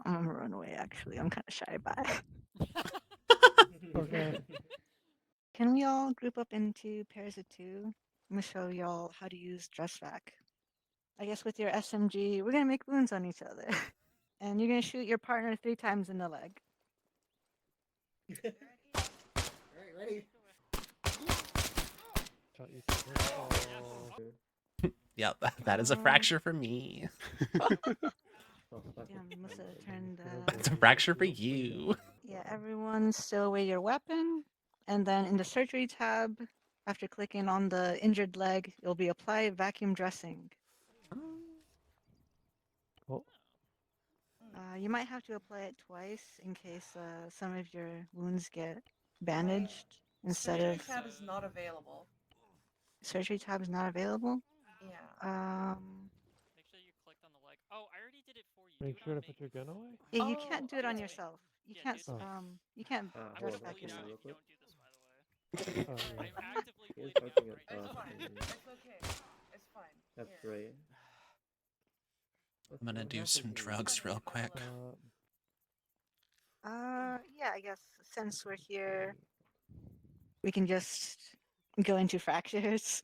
I'm gonna run away, actually. I'm kind of shy. Bye. Okay. Can we all group up into pairs of two? I'm gonna show y'all how to use dress vac. I guess with your SMG, we're gonna make wounds on each other. And you're gonna shoot your partner 3 times in the leg. Alright, ready? Shot you first. Oh. Yep, that is a fracture for me. Yeah, must have turned. It's a fracture for you. Yeah, everyone stow away your weapon. And then in the surgery tab, after clicking on the injured leg, you'll be apply vacuum dressing. Oh. You might have to apply it twice in case some of your wounds get bandaged instead Surgery of. tab is not available. Surgery tab is not available. Yeah. Make sure you clicked on the leg. Oh, I already did it for you. Make Do it sure on to me. put your gun away. Yeah, you Oh, can't do it on okay. yourself. You Yeah, can't. do it. You can't I'm dress gonna back bleed out yourself. if you don't do this, by the way. Oh, yeah. I'm actively He is bleeding out poking right at now. It's us. fine. It's okay. It's fine. That's Here. great. I'm gonna do some drugs real quick. Yeah, I guess since we're here, we can just go into fractures.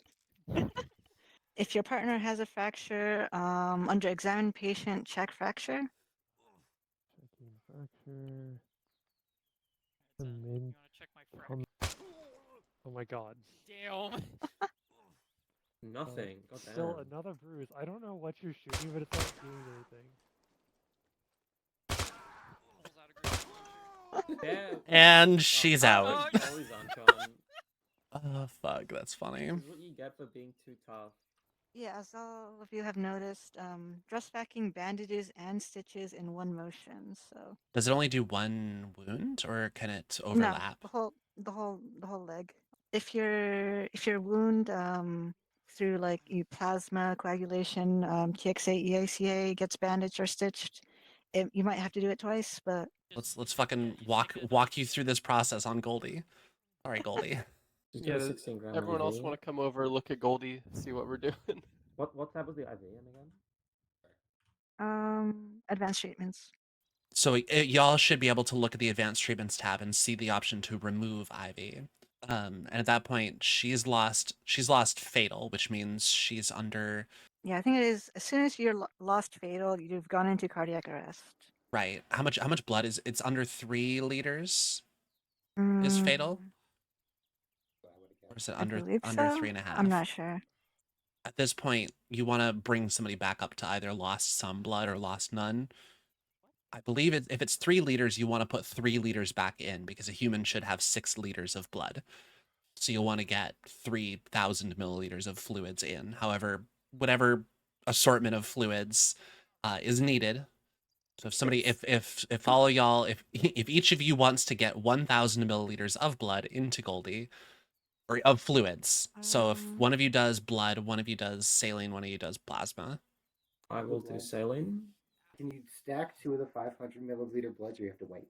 If your partner has a fracture, under examine patient, check fracture. Checking fracture. It's a, Min- you wanna check my fracture? Oh my god. Damn. Nothing. God Still damn. another bruise. I don't know what you're shooting, but it's not doing anything. Pulls out a great launcher. Damn. And she's out. Always on, Oh, fuck, that's funny. This is what you get for being too tough. Yeah, as all of you have noticed, dress backing bandages and stitches in one motion. So Does it only do one wound, or can it no, overlap? the whole leg. If your wound through like plasma coagulation, TXA, EACA gets bandaged or stitched, you might have to do it twice. But Let's fucking walk you through this process on Goldie. Sorry, Goldie. Just Yeah, do a does 16 gram everyone else IV. want to come over, look at Goldie, see what we're doing? What tab was the IV in again? advanced treatments. So y'all should be able to look at the advanced treatments tab and see the option to remove IV. And at that point, she's lost fatal, which means she's under. Yeah, I think it is. As soon as you're lost fatal, you've gone into cardiac arrest. Right. How much blood is it's under 3 liters is Mm, fatal? Or is it I under believe under so. 3.5? I'm not sure. At this point, you want to bring somebody back up to either lost some blood or lost none. I believe if it's 3 liters, you want to put 3 liters back in because a human should have 6 liters of blood. So you'll want to get 3,000 milliliters of fluids in. However, whatever assortment of fluids is needed. So if somebody, if all of y'all, if each of you wants to get 1,000 milliliters of blood into Goldie, or of fluids. So if one of you does blood, one of you does saline, one of you does plasma. I will do saline. Can you stack 2 of the 500 milliliter bloods, or you have to wait?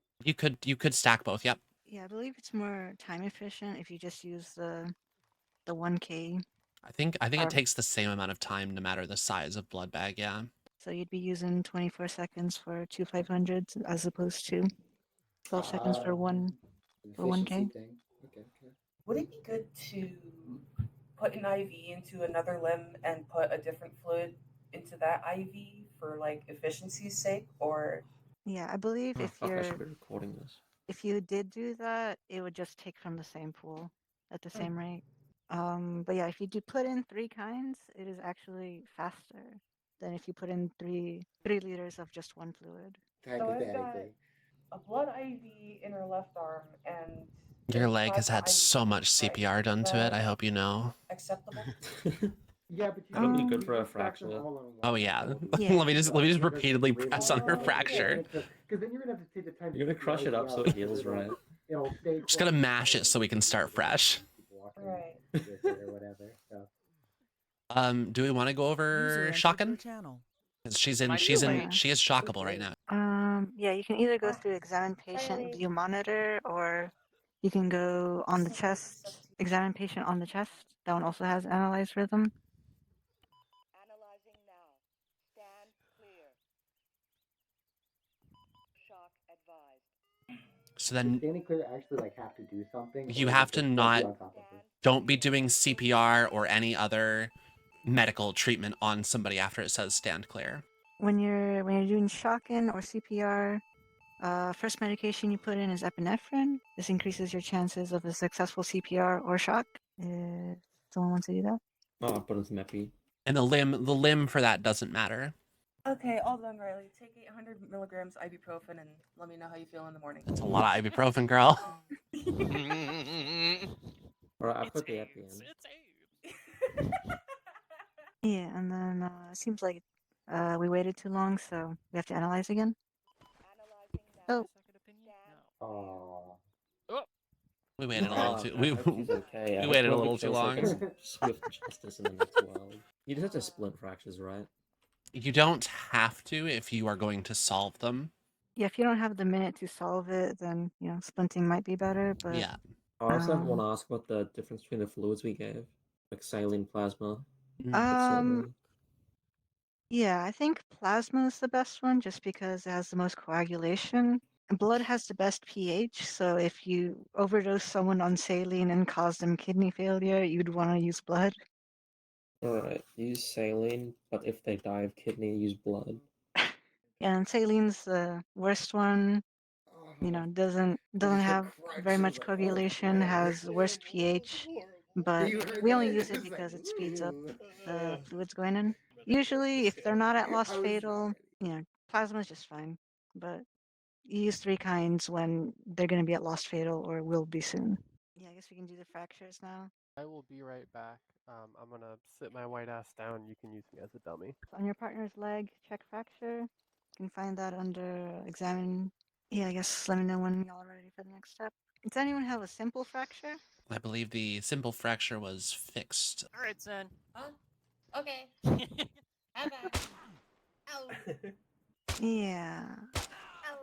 You could stack both. Yep. Yeah, I believe it's more time efficient if you just use the 1K. I think it takes the same amount of time no matter the size of blood bag. Yeah. So you'd be using 24 seconds for 2 500s as opposed to 12 seconds for one for 1K. Thing. Okay. Would it be good to put an IV into another limb and put a different fluid into that IV for like efficiency's sake, or? Yeah, I believe Oh, fuck, I should be recording this. if you did do that, it would just take from the same pool at the same rate. But yeah, if you do put in 3 kinds, it is actually faster than if you put in 3 liters of just one fluid. So I've got a blood IV in her left arm, and Your leg has had so much CPR done to it. I hope you know. Acceptable. Yeah, but That'll be good for a fracture. Oh yeah. Yeah. let me just repeatedly press on her fracture. Because then you're gonna have to take the time. You're gonna crush it up so it heals right. It'll stay. Just gonna mash it so we can start fresh. Right. Or whatever. So. Do we want to go over shotgun? Because she is shockable right now. Yeah, you can either go through examine patient view monitor, or you can go on the chest, examine patient on the chest. That one also has analyze rhythm. Analyzing now. Stand clear. So Does then Stanley Clear actually like have to do something? you or have does to it just float you not, on top of it? don't be doing CPR or any other medical treatment on somebody after it says stand clear. When you're doing shock-in or CPR, first medication you put in is epinephrine. This increases your chances of a successful CPR or shock. If someone wants to do that. Oh, I put in some epi. And the limb for that doesn't matter. Okay, all done, Riley. Take 800 milligrams ibuprofen and let me know how you feel in the morning. That's a lot of ibuprofen, girl. Alright, I It's put the epi AIDS. in. It's AIDS. Yeah, and then it seems like we waited too long, so we have to analyze again. Oh, Second opinion? Oh. No. We waited a little Ah, too. I hope she's okay. I we waited a hope little it too feels like long. it's swift justice in the next world. You just have to split fractures, right? You don't have to if you are going to solve them. yeah, if you don't have the minute to solve it, then, splinting might be better, but Yeah. I also Um, want to ask what the difference between the fluids we gave, like saline, plasma. Um, yeah, I think plasma is the best one just because it has the most coagulation. Blood has the best pH, so if you overdose someone on saline and cause them kidney failure, you'd want to use blood. Alright, use saline, but if they die of kidney, use blood. And saline's the worst one. Doesn't have very much coagulation, has the worst pH, but we only use it because it speeds up the fluids going in. Usually, if they're not at lost fatal, plasma is just fine. But you use 3 kinds when they're going to be at lost fatal or will be soon. Yeah, I guess we can do the fractures now. I will be right back. I'm gonna sit my white ass down. You can use me as a dummy. On your partner's leg, check fracture. You can find that under examine. Yeah, I guess let me know when y'all are ready for the next step. Does anyone have a simple fracture? I believe the simple fracture was fixed. Alright, Zen. Huh? Okay. Bye bye. Ow. Yeah. Ow.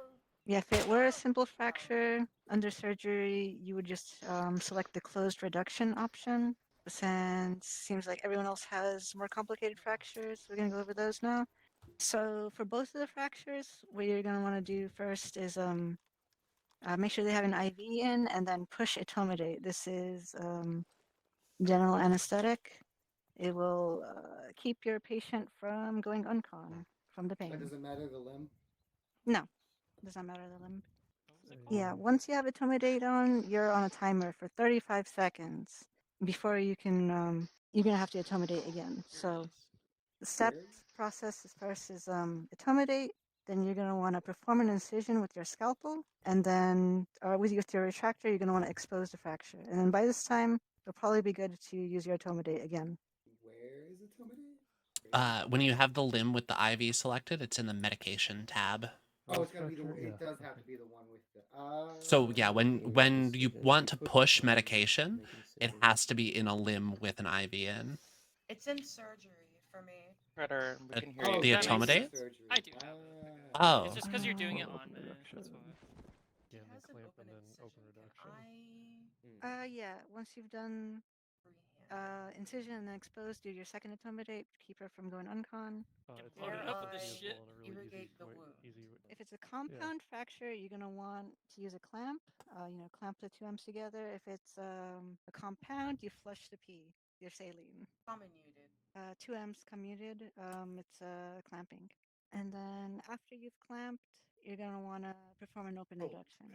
Yeah, if it were a simple fracture under surgery, you would just select the closed reduction option. But since seems like everyone else has more complicated fractures, we're gonna go over those now. So for both of the fractures, what you're gonna want to do first is make sure they have an IV in, and then push etomidate. This is general anesthetic. It will keep your patient from going uncon from the That pain. doesn't matter the limb. No, does not matter the limb. What was it Hey. called? Yeah, once you have etomidate on, you're on a timer for 35 seconds before you can. You're gonna have to etomidate again. So the step process is first is etomidate. Then you're gonna want to perform an incision with your scalpel, and then with your retractor, you're gonna want to expose the fracture. And then by this time, it'll probably be good to use your etomidate again. Where is it, somebody? When you have the limb with the IV selected, it's in the medication tab. Oh, it's gotta be the. Fracture? It Yeah, does have okay. to be the one with the. So yeah, when you Incision. want to Push push the medication, make it incision. has to be in a limb with an IV in. It's in surgery for me. Critter, we Uh, can hear Oh, you. The That makes etomidate? sense. I do have it. Oh. It's just because you're doing it Oh, on open me. reduction. That's why. Yeah, and then Has an clamp open and then incision. open reduction. Can Yeah, once you've done freehand? incision and then exposed, do your second etomidate, keep her from going uncon. It's Load it really up with this useful shit. and a really Irrigate the wound. easy. If it's a compound fracture, you're gonna want to use a clamp. Clamp the 2 M's together. If it's a compound, you flush the P, your saline. Comminuted. 2 M's commuted. It's clamping. And then after you've clamped, you're gonna want to perform an open reduction.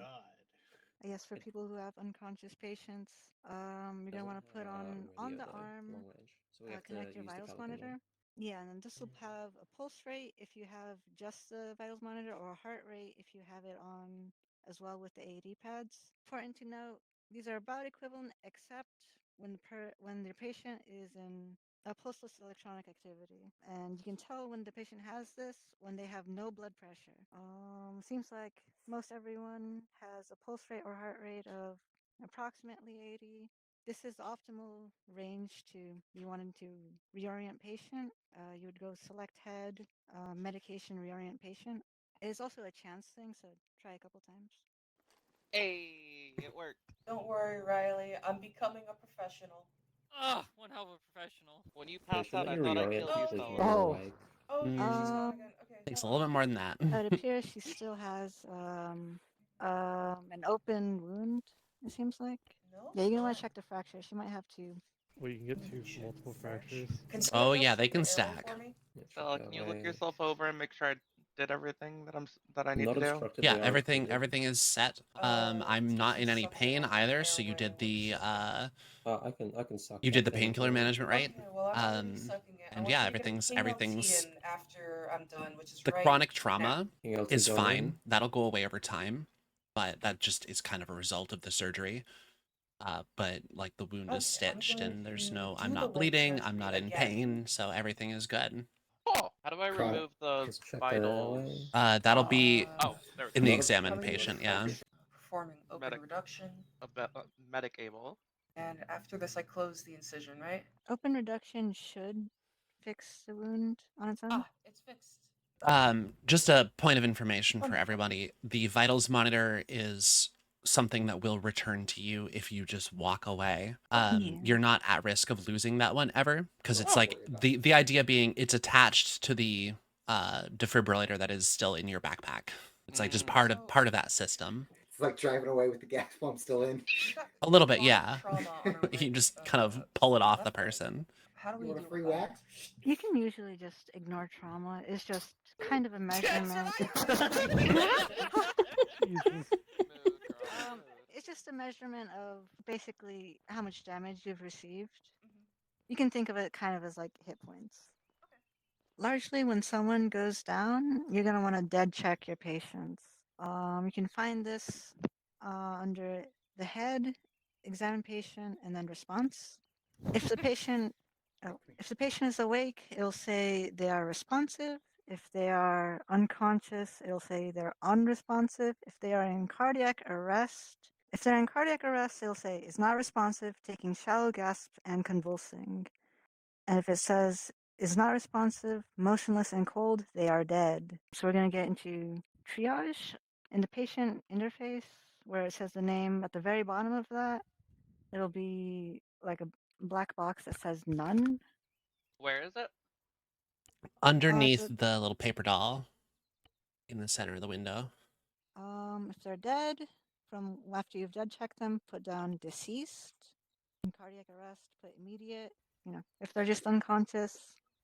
I guess for people who have unconscious patients, you're gonna want to put on the arm, long range. So we have to connect your use the vitals Pelican monitor. one. Yeah, and then this will have a pulse rate if you have just the vitals monitor, or a heart rate if you have it on as well with the AED pads. Important to note, these are about equivalent except when your patient is in a pulseless electronic activity. And you can tell when the patient has this when they have no blood pressure. Seems like most everyone has a pulse rate or heart rate of approximately 80. This is the optimal range to be wanting to reorient patient. You would go select head, medication, reorient patient. It is also a chance thing, so try a couple times. Hey, it worked. Don't worry, Riley. I'm becoming a professional. Ugh, one hell of a professional. When you Yeah, passed should out, let I you thought I reorient killed you, people if Stella. you're Oh. awake. Oh, here she's gone again. Okay. Takes a hold little on. bit more than that. It appears she still has An open wound, it seems like. No. Yeah, you're gonna want to check the fracture. She might have two. Well, you can get two Check multiple fresh. fractures. Can Oh, someone yeah, else they check can the airway stack. for me? Yeah, check Stella, that can you look way. yourself over and make sure I did everything that I need Not to do? obstructed. Yeah, they are everything included. is set. I'm not in any suck it pain off the either, so you airway did while the you're sucking. I can suck. you that did the painkiller painkiller. management, right? Okay, well I'm already sucking it. I And want yeah, you to get the King LT everything's in after I'm done, which is the right chronic now. trauma King LT is going fine. in. That'll go away over time, but that just is kind of a result of the surgery. But like the wound is Okay, I'm stitched going and there's to no, do I'm the not leg bleeding, I'm surgery not in again. pain, so everything is good. Oh, how do I Chronic. remove those Just check their airway. vitals? That'll be Oh, there we in go. the Not examined obstructed. patient, yeah. Performing open Medic. reduction, Medic able. and after this I close the incision, right? Open reduction should fix the wound on its own. Ah, it's fixed. Just a point of information for Wonderful. everybody. The vitals monitor is something that will return to you if you just walk away. Yeah. You're not at risk of losing that one ever, because it's Don't like worry about the idea being it's attached to the defibrillator that is still in your backpack. It's like just part of that system. It's like driving away with the gas pump still in. A little bit, Chronic yeah. trauma on her You right, just kind of pull it off the left leg. person. How do You we want a deal free with that? wax? You can usually just ignore trauma. It's just kind of a measurement. Jesus. It's just a measurement of basically how much damage you've received. You can think of it kind of as like hit points. Largely, when someone goes down, you're gonna want to dead check your patients. You can find this under the head, examine patient, and then response. If the patient is awake, it'll say they are responsive. If they are unconscious, it'll say they're unresponsive. If they are in cardiac arrest, it'll say is not responsive, taking shallow gasps and convulsing. And if it says is not responsive, motionless and cold, they are dead. So we're going to get into triage. In the patient interface, where it says the name at the very bottom of that, it'll be like a black box that says none. Where is it? Underneath the little paper doll in the center of the window. If they're dead, from after you've dead checked them, put down deceased. In cardiac arrest, put immediate. If they're just unconscious,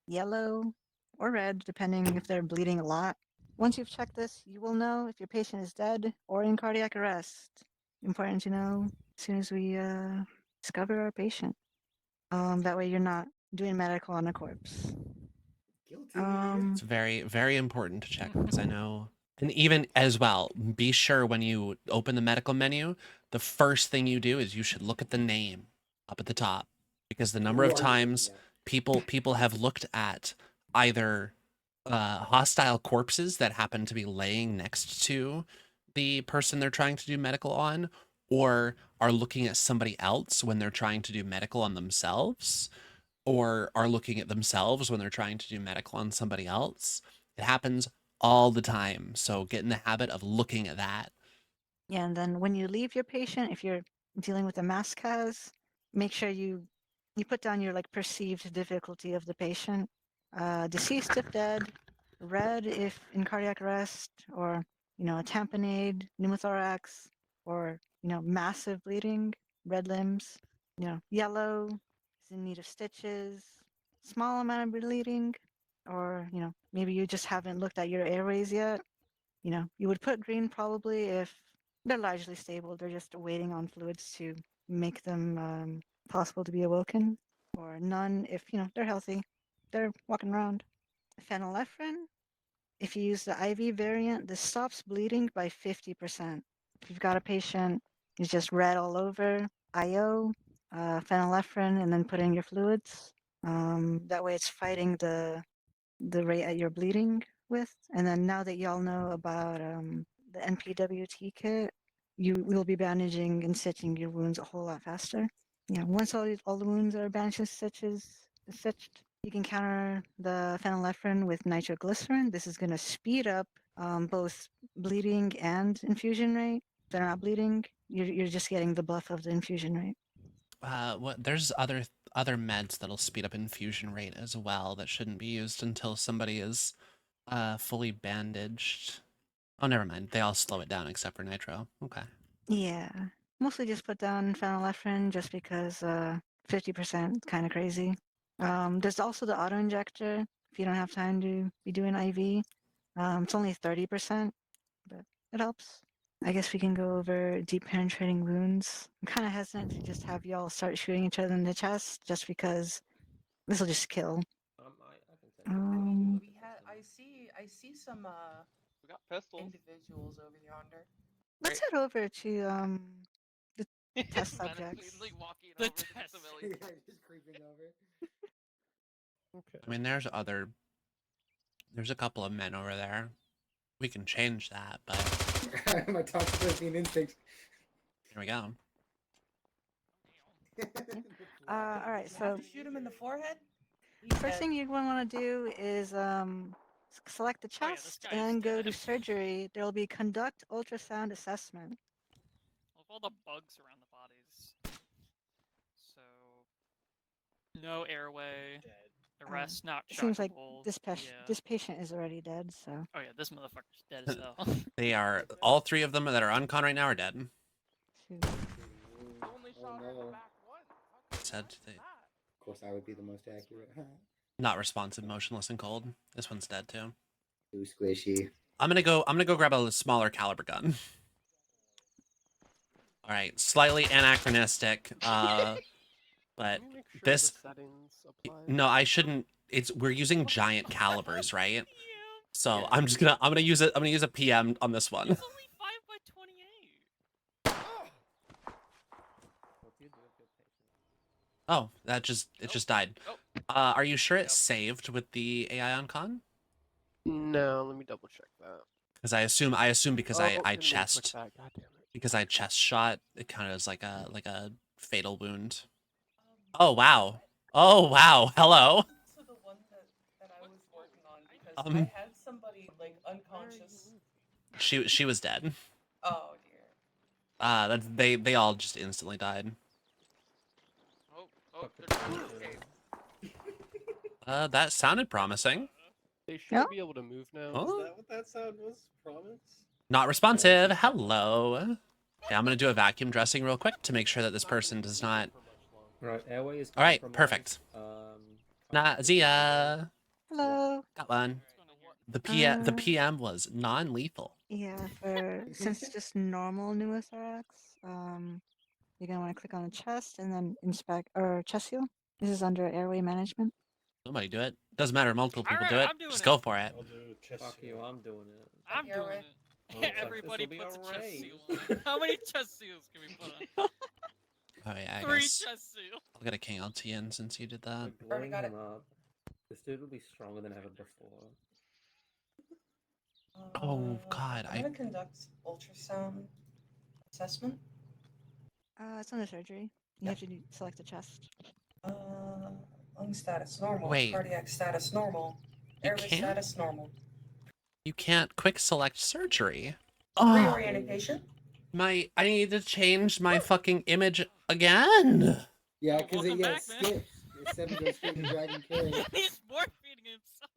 yellow or red, depending if they're bleeding a lot. Once you've checked this, you will know if your patient is dead or in cardiac arrest. Important to know as soon as we discover our patient. That way you're not doing medical on a corpse. Guilty. It's very, very important to check because I know. And even as well, be sure when you open the medical menu, the first thing you do is you should look at the name up at the top, because the number of times people have looked at either hostile corpses that happen to be laying next to the person they're trying to do medical on, or are looking at somebody else when they're trying to do medical on themselves, or are looking at themselves when they're trying to do medical on somebody else. It happens all the time. So get in the habit of looking at that. Yeah, and then when you leave your patient, if you're dealing with a mass cas, make sure you put down your like perceived difficulty of the patient. Deceased if dead, red if in cardiac arrest, or a tamponade, pneumothorax, or massive bleeding, red limbs. Yellow is in need of stitches, small amount of bleeding, or maybe you just haven't looked at your airways yet. You would put green probably if they're largely stable. They're just waiting on fluids to make them possible to be awoken. Or none if, they're healthy. They're walking around. Phenylephrine, if you use the IV variant, this stops bleeding by 50%. If you've got a patient who's just red all over, IO, phenylephrine, and then put in your fluids. That way it's fighting the rate at you're bleeding with. And then now that y'all know about the NPWT kit, you will be bandaging and stitching your wounds a whole lot faster. Once all the wounds are bandaged and stitched, you can counter the phenylephrine with nitroglycerin. This is going to speed up both bleeding and infusion rate. If they're not bleeding, you're just getting the buff of the infusion rate. There's other meds that'll speed up infusion rate as well that shouldn't be used until somebody is fully bandaged. Oh, never mind. They all slow it down except for Nitro. Okay. Yeah. Mostly just put down phenylephrine just because 50% kind of crazy. There's also the auto injector if you don't have time to be doing IV. It's only 30%, but it helps. I guess we can go over deep penetrating wounds. I'm kind of hesitant to just have y'all start shooting each other in the chest just because this will just kill. I can take I it. mean, we had. I see some We got pistols. individuals over yonder. Let's head over to the test Menacingly subjects. walking The over to the test. civilian. Yeah, just creeping over. Okay. I mean, there's a couple of men over there. We can change that, but My toxic instinct. here we go. All right, You have so to shoot him in the forehead. first thing you're going to want to do is select the Oh, yeah, this chest guy and is then go to dead. surgery. There will be conduct ultrasound assessment. Look all the bugs around the bodies. So, no airway. The rest not It seems like shockable. this Yeah. this patient is already dead, so. Oh yeah, this motherfucker's dead as hell. They are all three of them that are on con right now are dead. Shoot. Only Oh, shot her in the no. back once. Said they Of course, I would be the most accurate. not responsive, motionless, and cold. This one's dead too. Too squishy. I'm gonna go grab a smaller caliber gun. All right, slightly anachronistic, but Can you make sure this the settings apply? no, I shouldn't. We're using giant calibers, right? Yeah. So Yeah. I'm gonna use it. I'm gonna use a PM on this one. It's only 5 by 28. Oh, it just died. Oh. Are you sure Yep. it's saved with the AI on con? No, let me double check that. Because I assume because Oh, I didn't mean to click chest that. God damn it. because I chest shot, it kind of is like a fatal wound. Oh wow. Oh wow. Hello. To the one that I was working on because Um, I had somebody like unconscious. She was dead. Oh dear. They all just instantly died. Oh, they're trying to escape. That sounded promising. They should Yeah? be able to move now. Oh. Is that what that sound was? Promise? Not responsive. Hello. Okay, I'm gonna do a vacuum dressing real quick to make sure that this person does not. Right, airway is All right, compromised. perfect. Nazia. Hello. Got one. What's going on here? The PM was non-lethal. Yeah, since it's just normal pneumothorax, you're gonna want to click on the chest and then inspect or chest seal. This is under airway management. Somebody do it. Doesn't matter. Multiple people do Alright, it. I'm doing Just it. go for it. I'll do chest Fuck you, seal. I'm doing it. I'm Yeah, doing right. it. Oh, it's like, Everybody this'll be puts a chest alright. seal on. How many chest seals can we put on? Oh yeah, I 3 guess chest seals. I'll get a King LT in since you did that. We're blowing got him up. This dude will be stronger than ever before. Oh, God, I'm gonna conduct ultrasound assessment. It's under surgery. You have to select the chest. Lung status normal. Wait. Cardiac status normal. You Airway can't? status normal. You can't quick select surgery. Oh, Reorientation. I need to change my fucking image again. Yeah, Oh, because welcome it back, man. skips. It's 7 goes straight to Dragon Carry. He's morphing himself.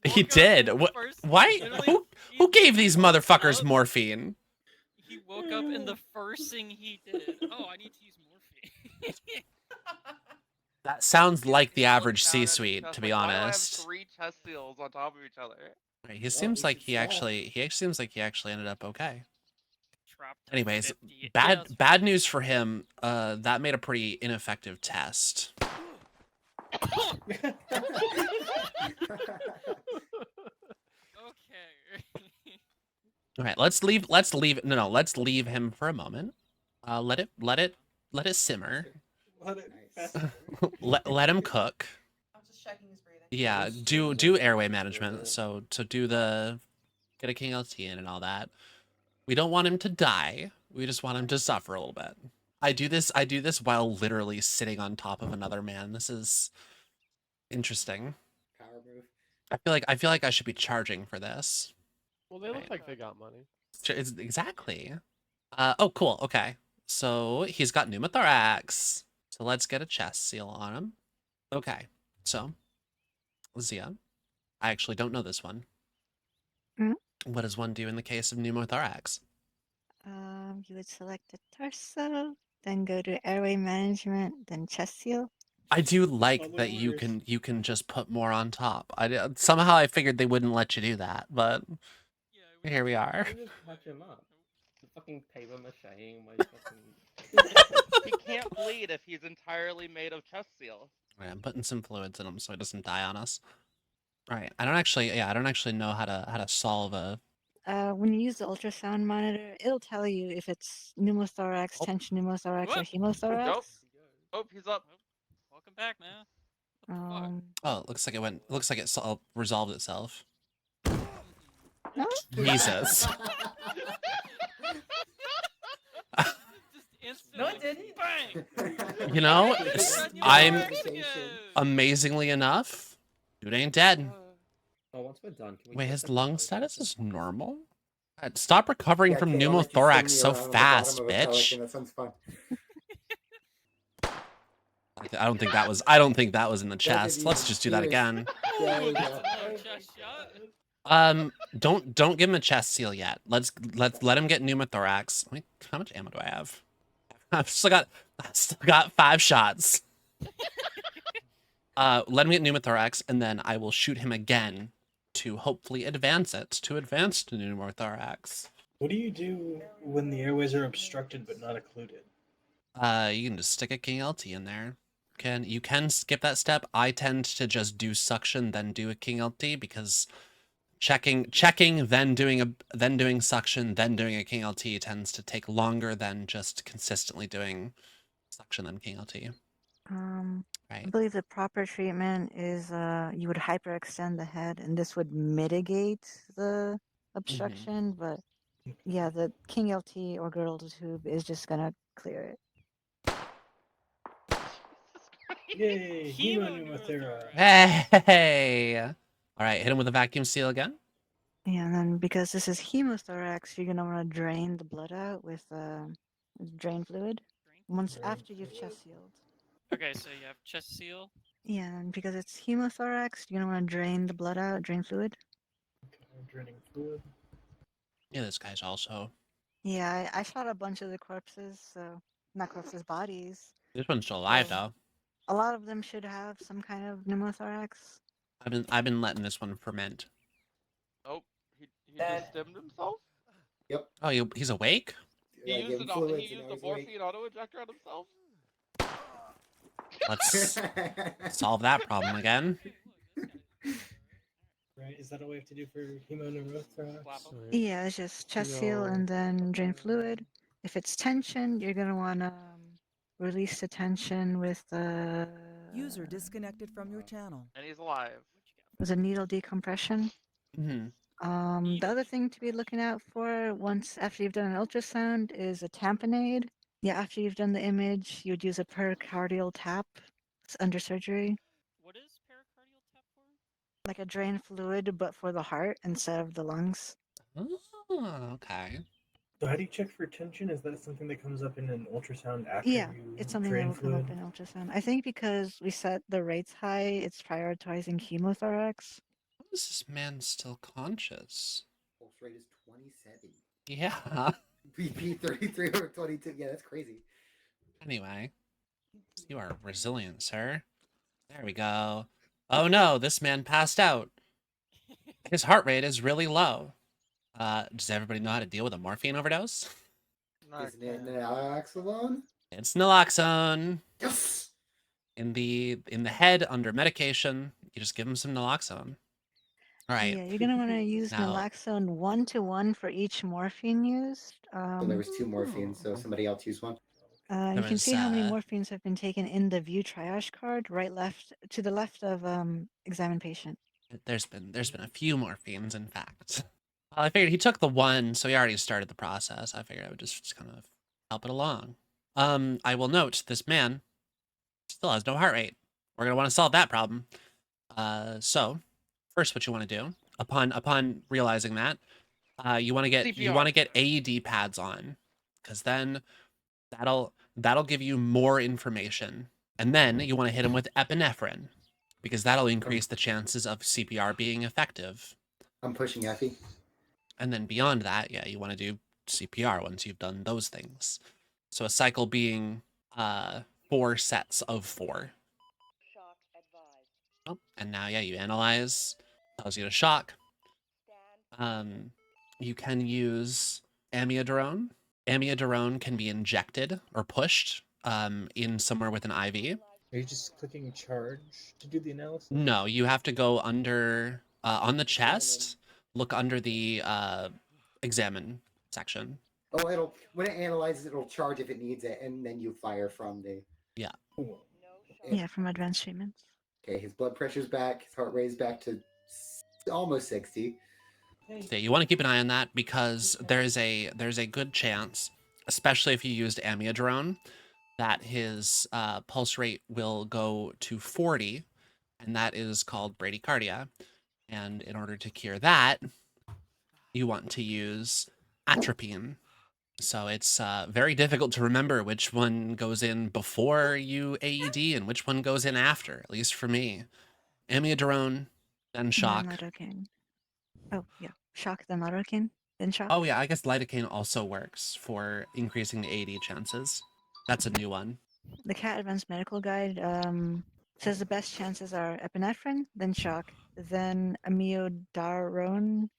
He did. Why? Who gave these motherfuckers morphine? He woke up and the first thing he did. Oh, I need to use morphine. That sounds like the He average looked down at his C-suite, chest to be like, why do I have honest. 3 chest seals on top of each other. Right, he Well, seems we like should he stop. actually seems like he actually ended up okay. Dropped to Anyways, 50. bad news for him. That made a pretty ineffective test. Okay. All right, let's leave him for a moment. Let it simmer. Let it Nice. let him cook. I'm just checking his breathing. Yeah, do airway management. So do the get a King LT in and all that. We don't want him to die. We just want him to suffer a little bit. I do this while literally sitting on top of another man. This is interesting. Power move. I feel like I should be charging for this. Well, they look Right. like they got money. Exactly. Oh, cool. Okay. So he's got pneumothorax. So let's get a chest seal on him. Okay. So, Zia, I actually don't know this one. Hmm? What does one do in the case of pneumothorax? You would select the torso, then go to airway management, then chest seal. I do like Follow that you orders. can just put more on top. Somehow I figured they wouldn't let you do that, but Yeah, here we are. You just patch him up. The fucking paper macheing my fucking. He can't bleed if he's entirely made of chest seal. Right, I'm putting some fluids in him so he doesn't die on us. All right, I don't actually know how to solve a. When you use the ultrasound monitor, it'll tell you if it's pneumothorax, Oh. tension pneumothorax, or Whoop. hemothorax. Nope. Oh, he's up. Welcome back, man. What the fuck? Oh, it looks like it went. Looks like it resolved itself. No? Jesus. Just No, instantly it didn't. bang. You know, I'm Conversation. amazingly enough, dude ain't dead. Oh, once we're done, can we Wait, check his the lung vitals? status is normal? God, stop recovering Yeah, from okay, I'll let you spin pneumothorax me so around on the fast, bottom of a pelican. bitch. That sounds fun. I don't think that was. I don't think that was in the That chest. didn't Let's even just do that pierce. again. There Ooh, you that's go. a no chest shot. Don't give him a chest seal yet. Let's let him get pneumothorax. Wait, how much ammo do I have? I've still got 5 shots. Let him get pneumothorax, and then I will shoot him again to hopefully advance it to advanced pneumothorax. What do you do when the airways are obstructed but not occluded? You can just stick a King LT in there. You can skip that step. I tend to just do suction, then do a King LT because checking, then doing suction, then doing a King LT tends to take longer than just consistently doing suction then King LT. I Right. believe the proper treatment is you would hyperextend the head, and this would mitigate the obstruction. But yeah, the King LT or girdle tube is just gonna clear it. Yay! Hemopneumothorax. Hey! All right, hit him with a vacuum seal again. Yeah, and then because this is hemothorax, you're gonna want to drain the blood out with drain fluid once Drain after you've fluid. chest sealed. Okay, so you have chest seal. Yeah, and because it's hemothorax, you're gonna want to drain the blood out, drain fluid. Okay, draining fluid. Yeah, this guy's also. Yeah, I shot a bunch of the corpses, so not corpses, bodies. This one's still alive So though. a lot of them should have some kind of pneumothorax. I've been letting this one ferment. Nope. He Dead. just stemmed himself. Oh, he's awake? He I used gave him he fluids used and the now he's awake. morphine auto injector on himself. Let's solve that problem again. Right? Is that all we have to do for hemopneumothorax? Slap him. Sweet. Yeah, it's just chest seal Yo. and then drain fluid. If it's tension, you're gonna want to release the tension with the User disconnected from your channel. And he's alive. was a needle decompression. Hmm. The other thing to be looking out for once after you've done an ultrasound is a tamponade. Yeah, after you've done the image, you would use a pericardial tap. It's under surgery, What is pericardial tap for? like a drain fluid, but for the heart instead of the lungs. Oh, okay. So how do you check for tension? Is that something that comes up in an ultrasound after Yeah, you it's something that drain will come fluid? up in ultrasound. I think because we set the rates high, it's prioritizing hemothorax. How is this man still conscious? Pulse rate is 27. Yeah. BP 33 over 22. Yeah, that's crazy. Anyway, you are resilient, sir. There we go. Oh no, this man passed out. His heart rate is really low. Does everybody know how to deal with a morphine overdose? Isn't it naloxone? It's naloxone. Yes! In the head under medication, you just give him some naloxone. All right. Yeah, you're gonna want to use Now- naloxone 1-to-1 for each morphine used. So there was 2 morphines, so somebody else used one. You There can was, see how many morphines have been taken in the view triage card, to the left of examine patient. There's been a few morphines, in fact. Well, I figured he took the one, so he already started the process. I figured I would just kind of help it along. I will note this man still has no heart rate. We're gonna want to solve that problem. So first, what you want to do upon realizing that, you want to get AED pads on, because then that'll give you more information, and then you want to hit him with epinephrine, because that'll increase the chances of CPR being effective. I'm pushing Effie. And then beyond that, yeah, you want to do CPR once you've done those things. So a cycle being 4 sets of 4. Oh, and now, yeah, you analyze, tells you to shock. You can use amiodarone. Amiodarone can be injected or pushed in somewhere with an IV. Are you just clicking charge to do the analysis? No, you have to go under on the chest, look under the examine section. Oh, when it analyzes, it'll charge if it needs it, and then you fire from the. Yeah. Cool. Yeah, from advanced treatments. Okay, his blood pressure's back. His heart rate's back to almost 60. So you want to keep an eye on that because there's a good chance, especially if you used amiodarone, that his pulse rate will go to 40, and that is called bradycardia. And in order to cure that, you want to use atropine. So it's very difficult to remember which one goes in before you AED and which one goes in after, at least for me. Amiodarone, then shock. And then lidocaine. Oh, yeah. Shock, then lidocaine, then shock. Oh yeah, I guess lidocaine also works for increasing the AED chances. That's a new one. The CAT Advanced Medical Guide says the best chances are epinephrine, then shock, then amiodarone,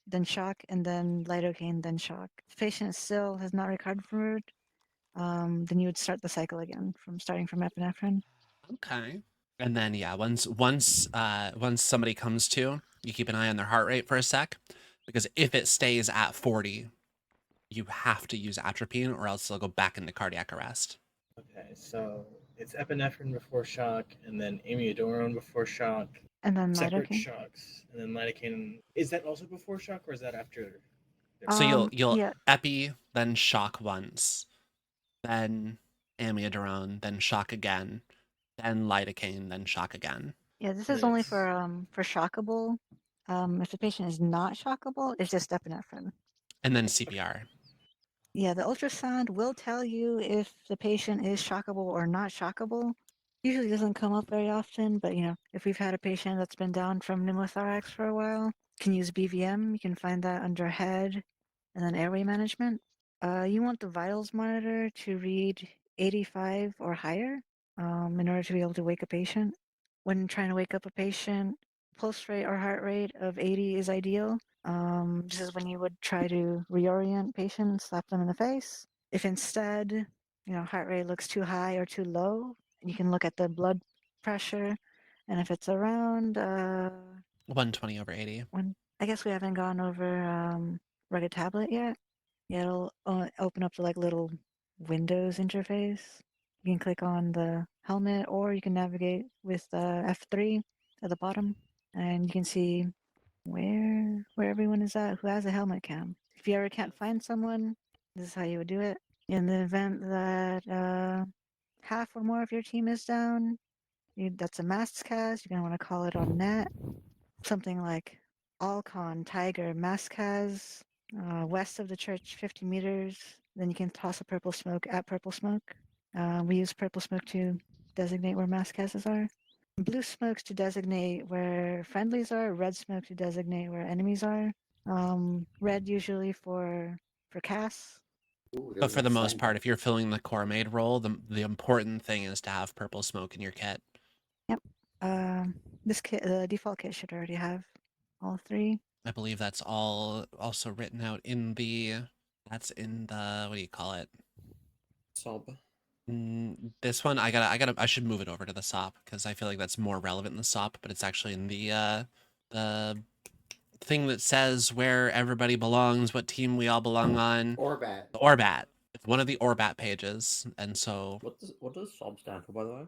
then shock, and then lidocaine, then shock. If the patient still has not recovered from it, then you would start the cycle again starting from epinephrine. Okay. And then yeah, once somebody comes to, you keep an eye on their heart rate for a sec, because if it stays at 40, you have to use atropine or else they'll go back into cardiac arrest. Okay, so it's epinephrine before shock, and then amiodarone before shock. And then Separate lidocaine. shocks, and then lidocaine. Is that also before shock, or is that after? So you'll yeah. epi, then shock once, then amiodarone, then shock again, then lidocaine, then shock again. Yeah, this is only for shockable. If the patient is not shockable, it's just epinephrine. And then CPR. Yeah, the ultrasound will tell you if the patient is shockable or not shockable. Usually doesn't come up very often, but if we've had a patient that's been down from pneumothorax for a while, you can use BVM. You can find that under head and then airway management. You want the vitals monitor to read 85 or higher in order to be able to wake a patient. When trying to wake up a patient, pulse rate or heart rate of 80 is ideal. This is when you would try to reorient patients, slap them in the face. If instead, heart rate looks too high or too low, you can look at the blood pressure, and if it's around 120 over 80. I guess we haven't gone over rugged tablet yet. Yeah, it'll open up the little Windows interface. You can click on the helmet, or you can navigate with F3 at the bottom, and you can see where everyone is at who has a helmet cam. If you ever can't find someone, this is how you would do it. In the event that half or more of your team is down, that's a mass cast. You're gonna want to call it on net. Something like Alcon, Tiger, Mascaz, west of the church, 50 meters. Then you can toss a purple smoke at purple smoke. We use purple smoke to designate where Mascazes are. Blue smokes to designate where friendlies are. Red smoke to designate where enemies are. Red usually for casts. Ooh, But for the most sign. part, if you're filling the Corpsmaid role, the important thing is to have purple smoke in your kit. Yep. This kit, the default kit should already have all 3. I believe that's all also written out in the. That's in the, what do you call it? Sob. This one I should move it over to the SOP because I feel like that's more relevant in the SOP, but it's actually in the thing that says where everybody belongs, what team we all belong on. Orbat. The Orbat. It's one of the Orbat pages, and so What does SOB stand for, by the way?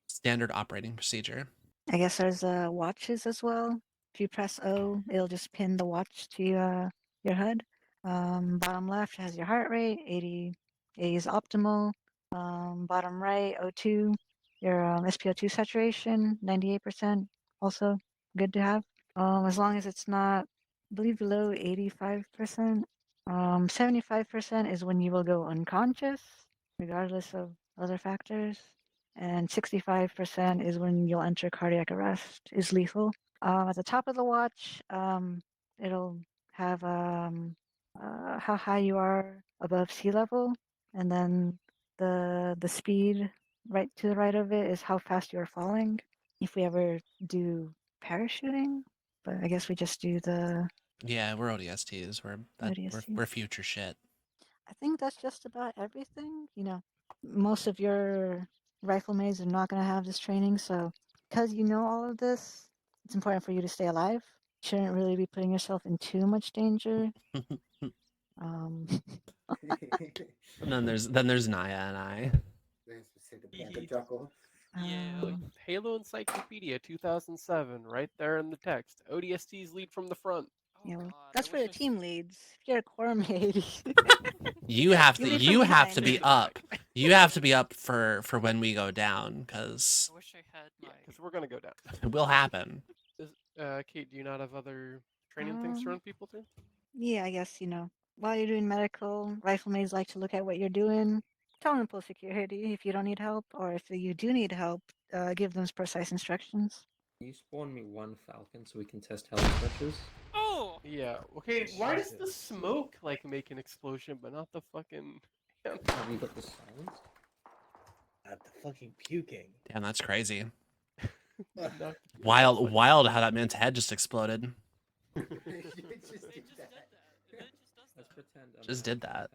standard operating procedure. I guess there's watches as well. If you press O, it'll just pin the watch to your HUD. Bottom left has your heart rate, 80 is optimal. Bottom right, O2, your SpO2 saturation, 98%, also good to have. As long as it's not, I believe, below 85%. 75% is when you will go unconscious, regardless of other factors. And 65% is when you'll enter cardiac arrest, is lethal. At the top of the watch, it'll have how high you are above sea level, and then the speed right to the right of it is how fast you're falling. If we ever do parachuting, but I guess we just do the Yeah, we're ODSTs. We're ODSTs. future shit. I think that's just about everything. You know, most of your riflemaids are not going to have this training, so because you know all of this, it's important for you to stay alive. Shouldn't really be putting yourself in too much danger. Um, And then there's Naya and I. Let's say the back of chuckle. Yeah. Look, Halo Encyclopedia 2007, right there in the text. ODSTs lead from the front. Oh you know, God, that's I for the wish I team leads. If you're a core maid, You have You to lead you from have to behind. be up. You have to be up for when we go down, because I wish I had Yeah, my. because we're gonna go down. it will happen. Kate, do you not have other training things to run people through? yeah, I guess, you know, while you're doing medical, riflemaids like to look at what you're doing. Tell them to pull security if you don't need help, or if you do need help, give them precise instructions. Can you spawn me one falcon so we can test heli stretches? Oh. Yeah. Okay. Why does the Jesus. smoke like make an explosion, but not the fucking? Have you got the silence? The fucking puking. Damn, that's crazy. No. Wild how that man's head just exploded. You just They did just did that. that. It just does Let's that. pretend. Just did that.